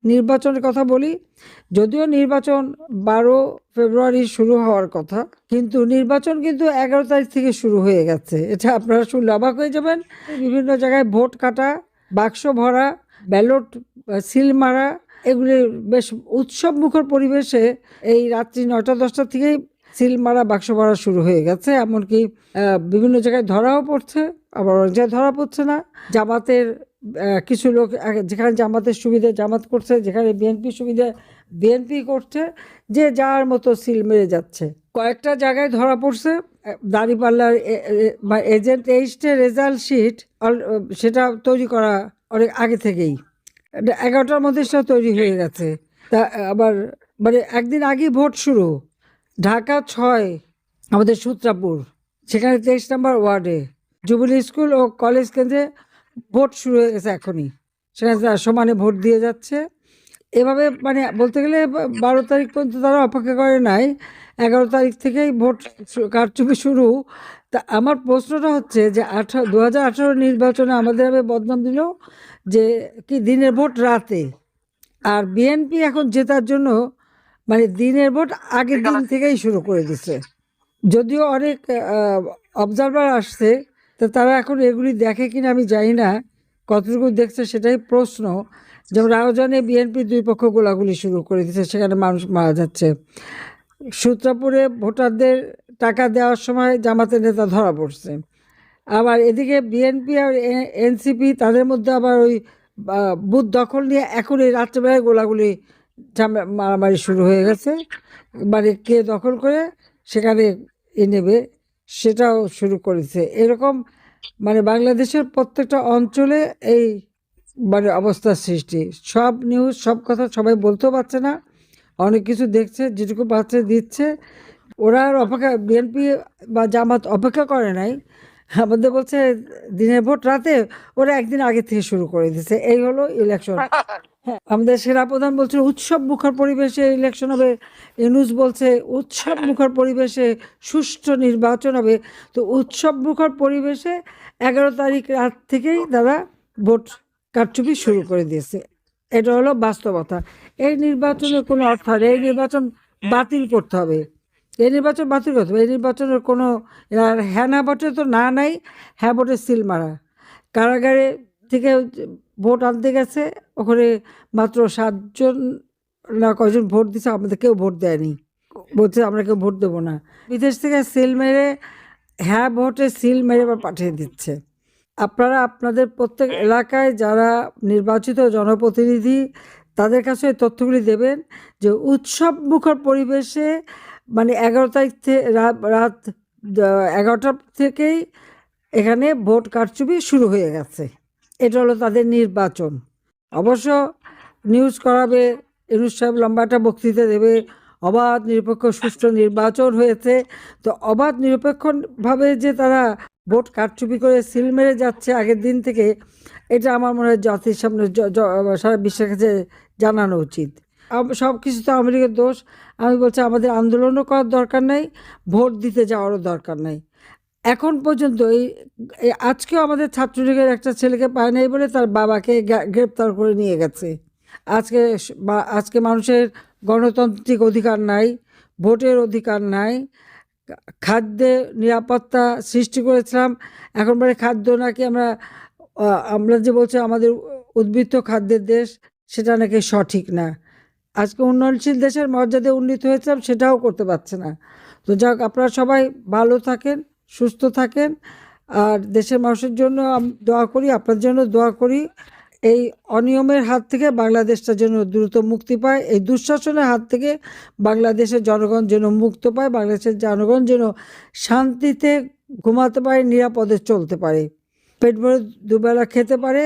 নির্বাচনের কথা বলি, যদিও নির্বাচন 12 ফেব্রুয়ারি শুরু হওয়ার কথা, কিন্তু নির্বাচন কিন্তু 11 তারিখ থেকে শুরু হয়ে গেছে। এটা আপনারা শুনলে অবাক হয়ে যাবেন। বিভিন্ন জায়গায় ভোট কাটা, বাক্স ভরা, ব্যালট সিল মারা, এগুলি বেশ উৎসব মুখর পরিবেশে এই রাত্রি 9টা-10টা থেকেই সিল মারা, বাক্স ভরা শুরু হয়ে গেছে। এমনকি বিভিন্ন জায়গায় ধরাও পড়ছে, আবার অনেক জায়গায় ধরা পড়ছে না। জামাতের কিছু লোক যেখানে জামাতের সুবিধা জামাত করছে, যেখানে বিএনপি সুবিধা বিএনপি করছে, যে যার মতো সিল মেরে যাচ্ছে। কয়েকটা জায়গায় ধরা পড়ছে। দাঁড়িপাল্লার এজেন্ট এইস্টের রেজাল্ট শিট সেটা তৈরি করা অনেক আগে থেকেই, 11টার মধ্যে সেটা তৈরি হয়ে গেছে। তা আবার মানে একদিন আগেই ভোট শুরু। ঢাকা 6 আমাদের সূত্রাপুর, সেখানে 23 নম্বর ওয়ার্ডে জুবিলি স্কুল ও কলেজ কেন্দ্রে ভোট শুরু হয়ে গেছে এখনই। সেখানে সমানে ভোট দিয়ে যাচ্ছে। এভাবে মানে বলতে গেলে 12 তারিখ পর্যন্ত তারা অপেক্ষা করে নাই, 11 তারিখ থেকেই ভোট কারচুপি শুরু। তা আমার প্রশ্নটা হচ্ছে যে 2018 নির্বাচনে আমাদের বদনাম দিল যে কি দিনের ভোট রাতে, আর বিএনপি এখন জেতার জন্য মানে দিনের ভোট আগের দিন থেকেই শুরু করে দিছে। যদিও অনেক অবজারভার আসছে, তো তারা এখন এগুলি দেখে কিনা আমি জানি না, কতটুকু দেখছে সেটাই প্রশ্ন। যেমন রাউজানে বিএনপি 2 পক্ষ গোলাগুলি শুরু করে দিচ্ছে, সেখানে মানুষ মারা যাচ্ছে। সূত্রাপুরে ভোটারদের টাকা দেওয়ার সময় জামাতের নেতা ধরা পড়ছে। আবার এদিকে বিএনপি আর এনসিপি তাদের মধ্যে আবার ওই বুথ দখল নিয়ে এখন এই রাত্রেবেলায় গোলাগুলি মারামারি শুরু হয়ে গেছে। মানে কে দখল করে সেখানে নেবে সেটাও শুরু করেছে। এরকম মানে বাংলাদেশের প্রত্যেকটা অঞ্চলে এই মানে অবস্থার সৃষ্টি। সব নিউজ সব কথা সবাই বলতেও পারছে না, অনেক কিছু দেখছে, যেটুকু পাচ্ছে দিচ্ছে। ওরা আর অপেক্ষা, বিএনপি বা জামাত অপেক্ষা করে নাই, আমাদের বলছে দিনের ভোট রাতে, ওরা একদিন আগে থেকে শুরু করে দিচ্ছে। এই হলো ইলেকশন। হ্যাঁ, আমাদের সেনাপ্রধান বলছে উৎসব মুখর পরিবেশে ইলেকশন হবে, ইউনূস বলছে উৎসব মুখর পরিবেশে সুষ্ঠু নির্বাচন হবে। তো উৎসব মুখর পরিবেশে 11 তারিখ রাত থেকেই তারা ভোট কারচুপি শুরু করে দিয়েছে। এটা হলো বাস্তবতা। এই নির্বাচনের কোনো অর্থ নেই, এই নির্বাচন বাতিল করতে হবে, এই নির্বাচন বাতিল করতে হবে। এই নির্বাচনের কোনো হ্যাঁ না ভোটে তো না নাই, হ্যাঁ ভোটে সিল মারা। কারাগারে থেকে ভোট আনতে গেছে, ওখানে মাত্র 7জন না কয়জন ভোট দিচ্ছে, আমাদের কেউ ভোট দেয়নি, বলছে আমরা কেউ ভোট দেবো না। বিদেশ থেকে সিল মেরে হ্যাঁ ভোটে সিল মেরে আবার পাঠিয়ে দিচ্ছে। আপনারা আপনাদের প্রত্যেক এলাকায় যারা নির্বাচিত জনপ্রতিনিধি, তাদের কাছে এই তথ্যগুলি দেবেন যে উৎসব মুখর পরিবেশে মানে 11 তারিখ রাত 11টা থেকেই এখানে ভোট কারচুপি শুরু হয়ে গেছে। এটা হলো তাদের নির্বাচন। অবশ্য নিউজ করাবে, ইউনূস সাহেব লম্বা একটা বক্তৃতা দেবে, অবাধ নিরপেক্ষ সুষ্ঠু নির্বাচন হয়েছে। তো অবাধ নিরপেক্ষভাবে যে তারা ভোট কারচুপি করে সিল মেরে যাচ্ছে আগের দিন থেকে, এটা আমার মনে হয় জাতির সামনে সারা বিশ্বের কাছে জানানো উচিত। সব কিছু তো আওয়ামী লীগের দোষ। আমি বলছি আমাদের আন্দোলনও করার দরকার নাই, ভোট দিতে যাওয়ারও দরকার নাই। এখন পর্যন্ত এই আজকেও আমাদের ছাত্রলীগের একটা ছেলেকে পায় নাই বলে তার বাবাকে গ্রেপ্তার করে নিয়ে গেছে। আজকে মানুষের গণতান্ত্রিক অধিকার নাই, ভোটের অধিকার নাই। খাদ্যে নিরাপত্তা সৃষ্টি করেছিলাম, এখন বলে খাদ্য নাকি আমরা যে বলছি আমাদের উদ্বৃত্ত খাদ্যের দেশ, সেটা নাকি সঠিক না। আজকে উন্নয়নশীল দেশের মর্যাদা উন্নীত হয়েছিলাম, সেটাও করতে পারছে না। তো যাক, আপনারা সবাই ভালো থাকেন, সুস্থ থাকেন, আর দেশের মানুষের জন্য দোয়া করি, আপনার জন্য দোয়া করি। এই অনিয়মের হাত থেকে বাংলাদেশটা যেন দ্রুত মুক্তি পায়, এই দুঃশাসনের হাত থেকে বাংলাদেশের জনগণ যেন মুক্ত পায়, বাংলাদেশের জনগণ যেন শান্তিতে ঘুমাতে পারে, নিরাপদে চলতে পারে, পেট ভরে দুবেলা খেতে পারে,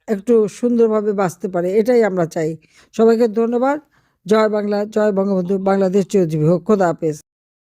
একটু সুন্দরভাবে বাঁচতে পারে। এটাই আমরা চাই। সবাইকে ধন্যবাদ। জয় বাংলা, জয় বঙ্গবন্ধু, বাংলাদেশ চিরজীবী হোক। খোদা হাফেজ।